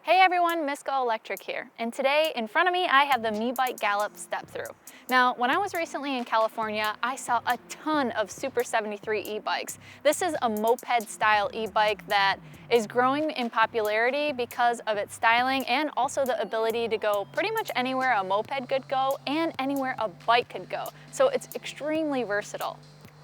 Hey everyone, Miss GoElectric here, and today in front of me I have the Meebike Gallop step-through. Now, when I was recently in California, I saw a ton of Super73 e-bikes. This is a moped-style e-bike that is growing in popularity because of its styling and also the ability to go pretty much anywhere a moped could go and anywhere a bike could go. So it's extremely versatile.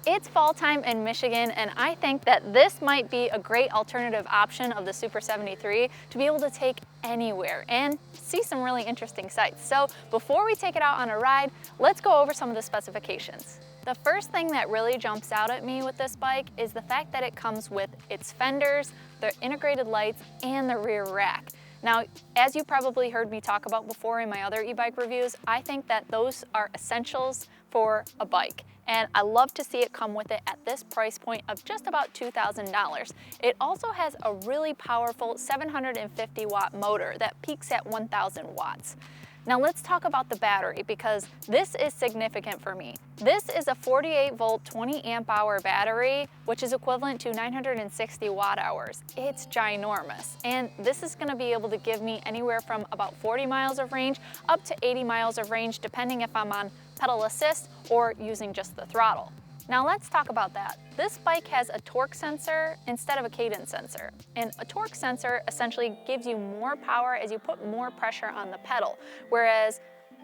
It's fall time in Michigan, and I think that this might be a great alternative option of the Super 73 to be able to take anywhere and see some really interesting sights. So before we take it out on a ride, let's go over some of the specifications. The first thing that really jumps out at me with this bike is the fact that it comes with its fenders, the integrated lights, and the rear rack. Now, as you probably heard me talk about before in my other e-bike reviews, I think that those are essentials for a bike. And I love to see it come with it at this price point of just about $2,000. It also has a really powerful 750 watt motor that peaks at 1,000 watts. Now let's talk about the battery, because this is significant for me. This is a 48 volt 20 amp hour battery, which is equivalent to 960 watt hours. It's ginormous, and this is going to be able to give me anywhere from about 40 miles of range up to 80 miles of range, depending if I'm on pedal assist or using just the throttle. Now let's talk about that. This bike has a torque sensor instead of a cadence sensor. And a torque sensor essentially gives you more power as you put more pressure on the pedal, whereas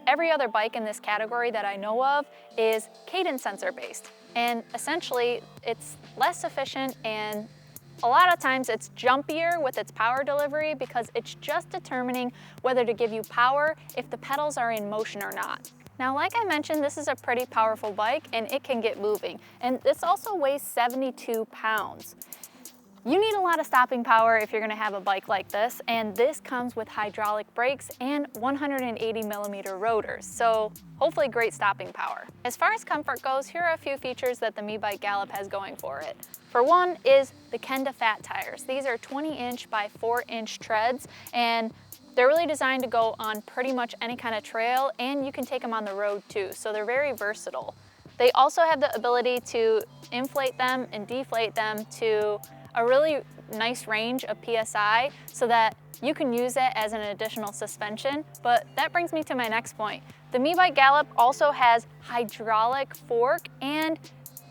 every other bike in this category that I know of is cadence sensor based. And essentially it's less efficient, and a lot of times it's jumpier with its power delivery because it's just determining whether to give you power if the pedals are in motion or not. Now, like I mentioned, this is a pretty powerful bike and it can get moving. And this also weighs 72 pounds. You need a lot of stopping power if you're gonna have a bike like this, and this comes with hydraulic brakes and 180 millimeter rotors, so hopefully great stopping power. As far as comfort goes, here are a few features that the Meebike Gallop has going for it. For one is the Kenda fat tires. These are 20-inch by 4-inch treads, and they're really designed to go on pretty much any kind of trail, and you can take them on the road too, so they're very versatile. They also have the ability to inflate them and deflate them to a really nice range of PSI so that you can use it as an additional suspension. But that brings me to my next point. The Meebike Gallop also has hydraulic fork and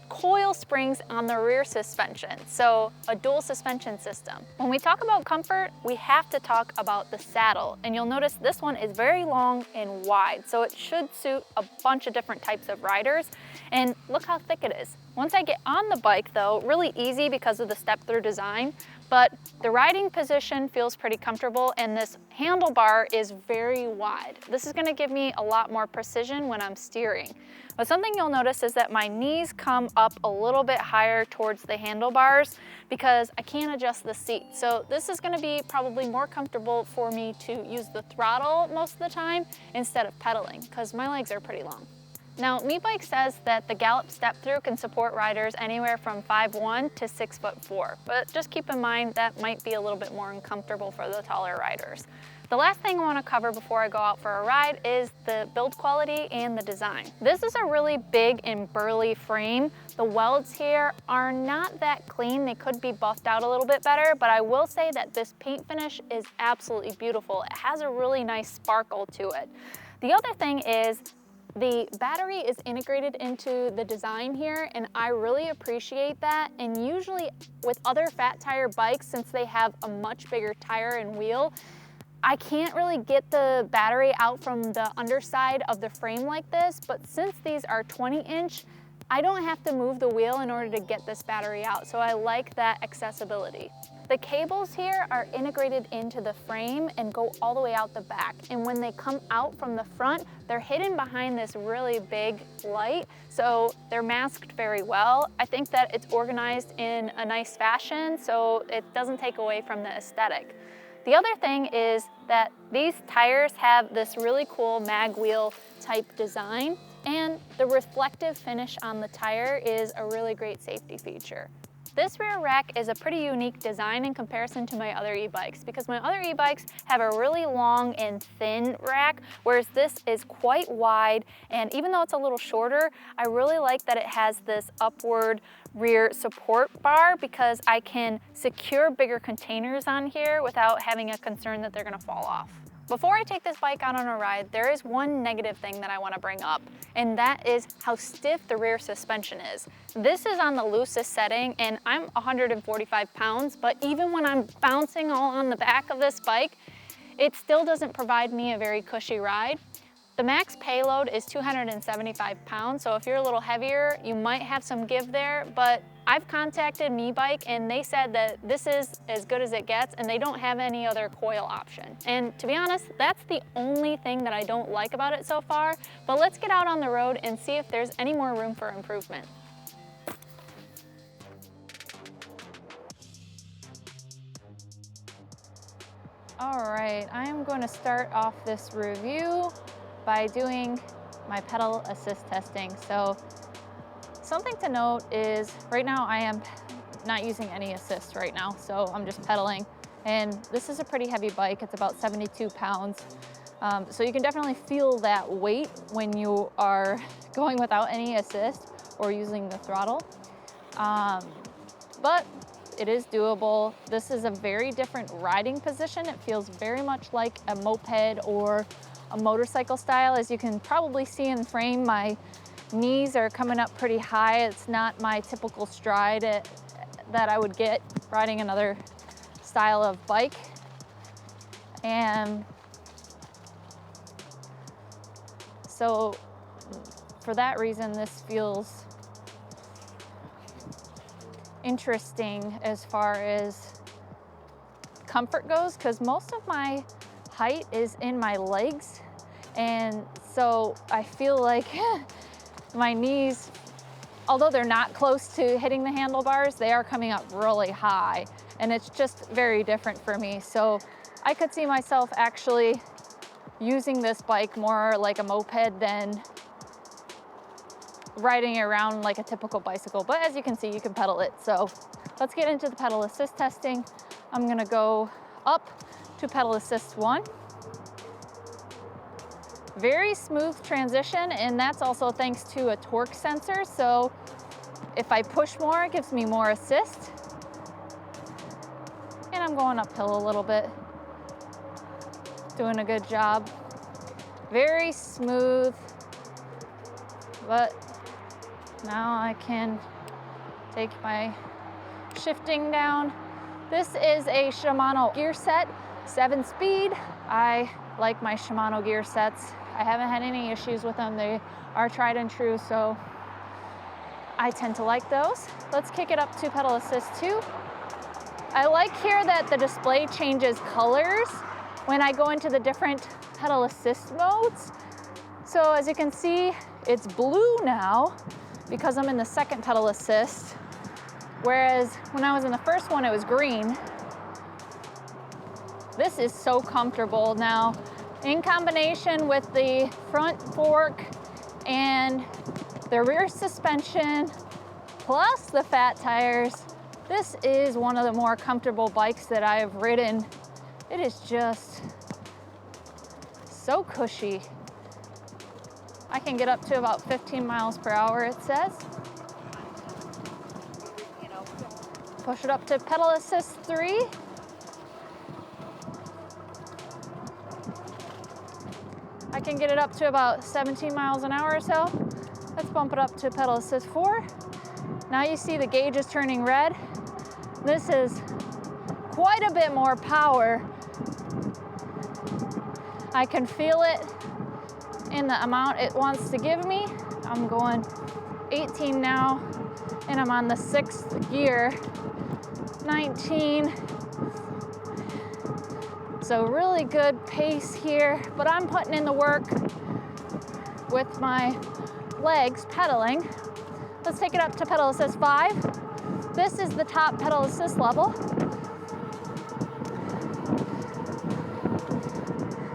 coil springs on the rear suspension, so a dual suspension system. When we talk about comfort, we have to talk about the saddle, and you'll notice this one is very long and wide, so it should suit a bunch of different types of riders. And look how thick it is. Once I get on the bike though, really easy because of the step-through design, but the riding position feels pretty comfortable, and this handlebar is very wide. This is gonna give me a lot more precision when I'm steering. But something you'll notice is that my knees come up a little bit higher towards the handlebars because I can't adjust the seat. So this is gonna be probably more comfortable for me to use the throttle most of the time instead of pedaling, because my legs are pretty long. Now, Meebike says that the Gallop step-through can support riders anywhere from 5'1" to 6'4", but just keep in mind that might be a little bit more uncomfortable for the taller riders. The last thing I want to cover before I go out for a ride is the build quality and the design. This is a really big and burly frame. The welds here are not that clean. They could be buffed out a little bit better, but I will say that this paint finish is absolutely beautiful. It has a really nice sparkle to it. The other thing is the battery is integrated into the design here, and I really appreciate that. And usually with other fat tire bikes, since they have a much bigger tire and wheel, I can't really get the battery out from the underside of the frame like this, but since these are 20-inch, I don't have to move the wheel in order to get this battery out, so I like that accessibility. The cables here are integrated into the frame and go all the way out the back, and when they come out from the front, they're hidden behind this really big light, so they're masked very well. I think that it's organized in a nice fashion, so it doesn't take away from the aesthetic. The other thing is that these tires have this really cool mag wheel type design, and the reflective finish on the tire is a really great safety feature. This rear rack is a pretty unique design in comparison to my other e-bikes, because my other e-bikes have a really long and thin rack, whereas this is quite wide, and even though it's a little shorter, I really like that it has this upward rear support bar because I can secure bigger containers on here without having a concern that they're gonna fall off. Before I take this bike out on a ride, there is one negative thing that I want to bring up, and that is how stiff the rear suspension is. This is on the loosest setting, and I'm 145 pounds, but even when I'm bouncing all on the back of this bike, it still doesn't provide me a very cushy ride. The max payload is 275 pounds, so if you're a little heavier, you might have some give there, but I've contacted Meebike and they said that this is as good as it gets and they don't have any other coil option. And to be honest, that's the only thing that I don't like about it so far, but let's get out on the road and see if there's any more room for improvement. All right, I am going to start off this review by doing my pedal assist testing. So something to note is right now I am not using any assist right now, so I'm just pedaling. And this is a pretty heavy bike, it's about 72 pounds. So you can definitely feel that weight when you are going without any assist or using the throttle. But it is doable. This is a very different riding position. It feels very much like a moped or a motorcycle style. As you can probably see in frame, my knees are coming up pretty high. It's not my typical stride that I would get riding another style of bike. And so for that reason, this feels interesting as far as comfort goes, because most of my height is in my legs, and so I feel like my knees, although they're not close to hitting the handlebars, they are coming up really high, and it's just very different for me. So I could see myself actually using this bike more like a moped than riding around like a typical bicycle. But as you can see, you can pedal it. So let's get into the pedal assist testing. I'm gonna go up to pedal assist 1. Very smooth transition, and that's also thanks to a torque sensor. So if I push more, it gives me more assist. And I'm going uphill a little bit. Doing a good job. Very smooth, but now I can take my shifting down. This is a Shimano gear set, 7-speed. I like my Shimano gear sets. I haven't had any issues with them. They are tried and true, so I tend to like those. Let's kick it up to pedal assist 2. I like here that the display changes colors when I go into the different pedal assist modes. So as you can see, it's blue now because I'm in the second pedal assist, whereas when I was in the first one, it was green. This is so comfortable now. In combination with the front fork and the rear suspension, plus the fat tires, this is one of the more comfortable bikes that I have ridden. It is just so cushy. I can get up to about 15 miles per hour, it says. Push it up to pedal assist 3. I can get it up to about 17 miles an hour or so. Let's bump it up to pedal assist 4. Now you see the gauge is turning red. This is quite a bit more power. I can feel it in the amount it wants to give me. I'm going 18 now, and I'm on the 6th gear, 19. So really good pace here, but I'm putting in the work with my legs pedaling. Let's take it up to pedal assist 5. This is the top pedal assist level.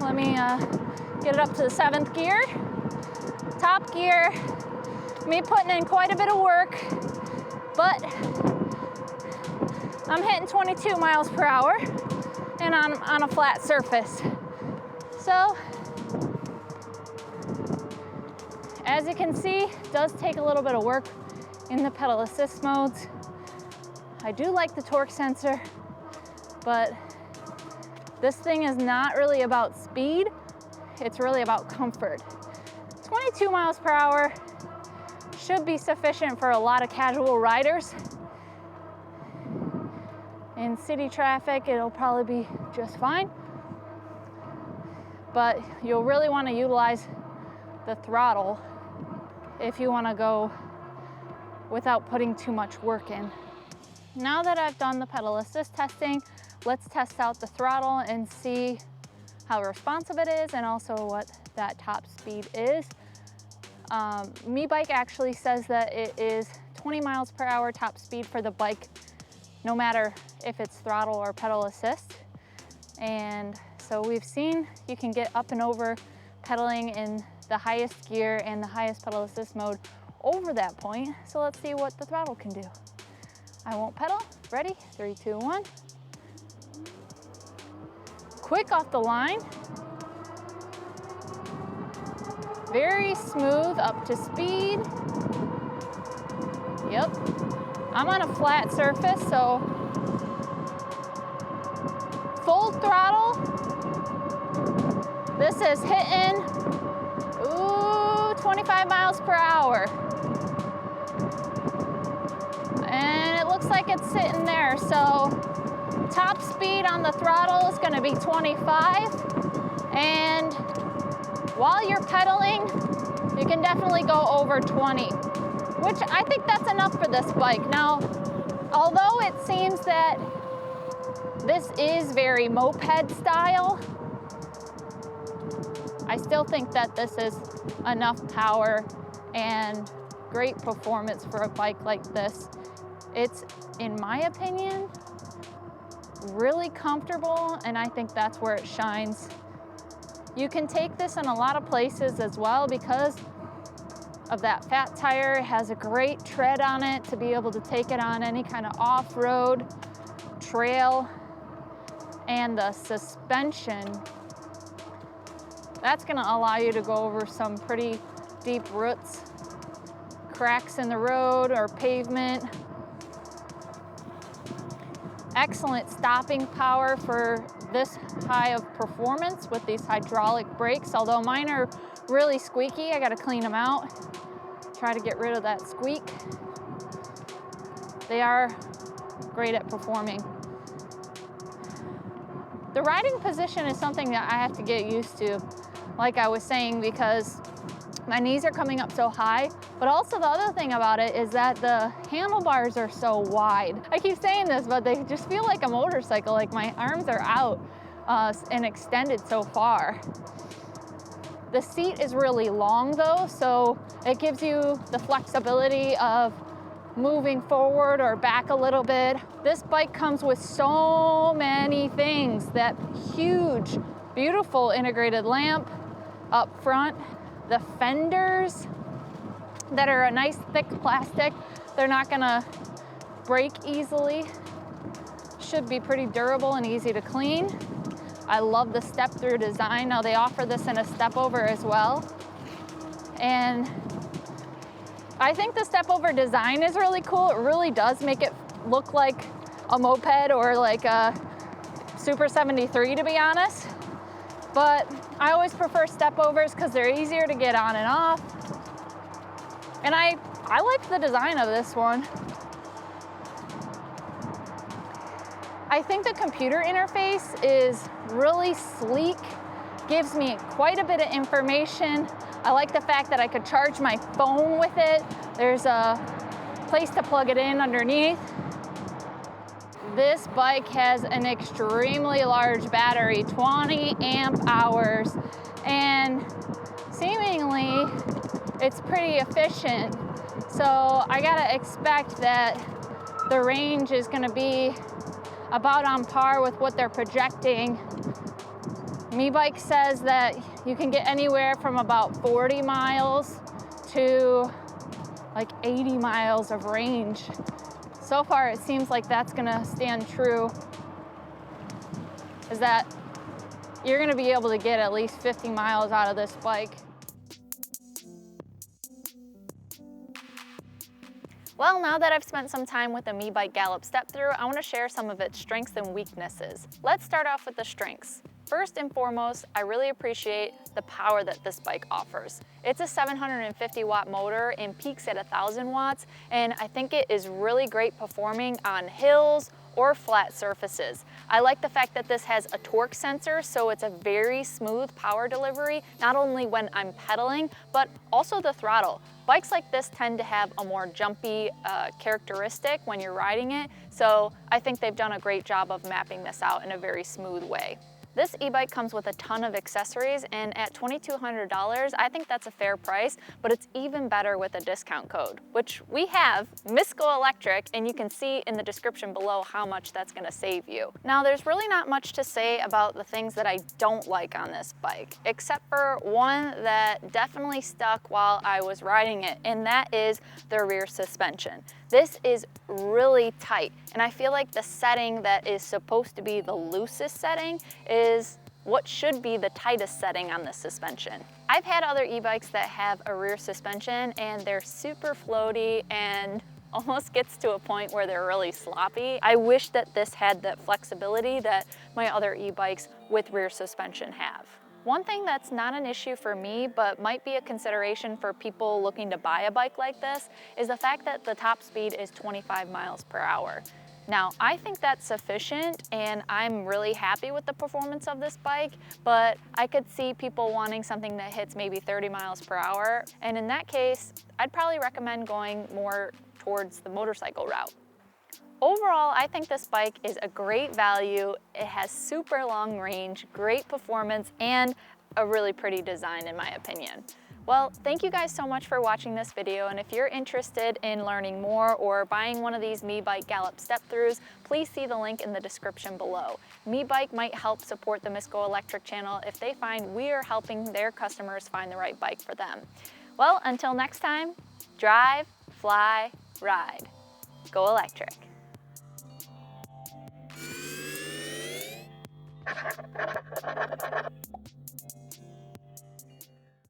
Let me get it up to the 7th gear. Top gear, me putting in quite a bit of work, but I'm hitting 22 miles per hour and I'm on a flat surface. So, as you can see, it does take a little bit of work in the pedal assist modes. I do like the torque sensor, but this thing is not really about speed. It's really about comfort. 22 miles per hour should be sufficient for a lot of casual riders. In city traffic, it'll probably be just fine. But you'll really want to utilize the throttle if you want to go without putting too much work in. Now that I've done the pedal assist testing, let's test out the throttle and see how responsive it is and also what that top speed is. Meebike actually says that it is 20 miles per hour top speed for the bike, no matter if it's throttle or pedal assist. And so we've seen you can get up and over pedaling in the highest gear and the highest pedal assist mode over that point. So let's see what the throttle can do. I won't pedal. Ready? 3, 2, 1. Quick off the line. Very smooth up to speed. Yep. I'm on a flat surface, so full throttle. This is hitting, 25 miles per hour. And it looks like it's sitting there. So top speed on the throttle is gonna be 25. And while you're pedaling, you can definitely go over 20, which I think that's enough for this bike. Now, although it seems that this is very moped style, I still think that this is enough power and great performance for a bike like this. It's, in my opinion, really comfortable, and I think that's where it shines. You can take this in a lot of places as well because of that fat tire. It has a great tread on it to be able to take it on any kind of off-road trail. And the suspension, that's gonna allow you to go over some pretty deep roots, cracks in the road or pavement. Excellent stopping power for this high of performance with these hydraulic brakes. Although mine are really squeaky, I gotta clean them out. Try to get rid of that squeak. They are great at performing. The riding position is something that I have to get used to, like I was saying, because my knees are coming up so high. But also the other thing about it is that the handlebars are so wide. I keep saying this, but they just feel like a motorcycle, like my arms are out and extended so far. The seat is really long though, so it gives you the flexibility of moving forward or back a little bit. This bike comes with so many things. That huge, beautiful integrated lamp up front, the fenders that are a nice thick plastic. They're not gonna break easily. Should be pretty durable and easy to clean. I love the step-through design. Now they offer this in a step-over as well. And I think the step-over design is really cool. It really does make it look like a moped or like a Super73, to be honest. But I always prefer step-overs because they're easier to get on and off. And I like the design of this one. I think the computer interface is really sleek, gives me quite a bit of information. I like the fact that I could charge my phone with it. There's a place to plug it in underneath. This bike has an extremely large battery, 20 amp hours, and seemingly it's pretty efficient. So I gotta expect that the range is gonna be about on par with what they're projecting. Meebike says that you can get anywhere from about 40 miles to like 80 miles of range. So far, it seems like that's gonna stand true, is that you're gonna be able to get at least 50 miles out of this bike. Well, now that I've spent some time with the Meebike Gallop step-through, I want to share some of its strengths and weaknesses. Let's start off with the strengths. First and foremost, I really appreciate the power that this bike offers. It's a 750 watt motor and peaks at 1,000 watts, and I think it is really great performing on hills or flat surfaces. I like the fact that this has a torque sensor, so it's a very smooth power delivery, not only when I'm pedaling, but also the throttle. Bikes like this tend to have a more jumpy characteristic when you're riding it, so I think they've done a great job of mapping this out in a very smooth way. This e-bike comes with a ton of accessories, and at $2,200, I think that's a fair price, but it's even better with a discount code, which we have, Miss GoElectric, and you can see in the description below how much that's gonna save you. Now, there's really not much to say about the things that I don't like on this bike, except for one that definitely stuck while I was riding it, and that is the rear suspension. This is really tight, and I feel like the setting that is supposed to be the loosest setting is what should be the tightest setting on the suspension. I've had other e-bikes that have a rear suspension and they're super floaty and almost gets to a point where they're really sloppy. I wish that this had that flexibility that my other e-bikes with rear suspension have. One thing that's not an issue for me, but might be a consideration for people looking to buy a bike like this, is the fact that the top speed is 25 miles per hour. Now, I think that's sufficient, and I'm really happy with the performance of this bike, but I could see people wanting something that hits maybe 30 miles per hour, and in that case, I'd probably recommend going more towards the motorcycle route. Overall, I think this bike is a great value. It has super long range, great performance, and a really pretty design in my opinion. Well, thank you guys so much for watching this video, and if you're interested in learning more or buying one of these Meebike Gallop step-throughs, please see the link in the description below. Meebike might help support the Miss GoElectric channel if they find we are helping their customers find the right bike for them. Well, until next time, drive, fly, ride. Go electric.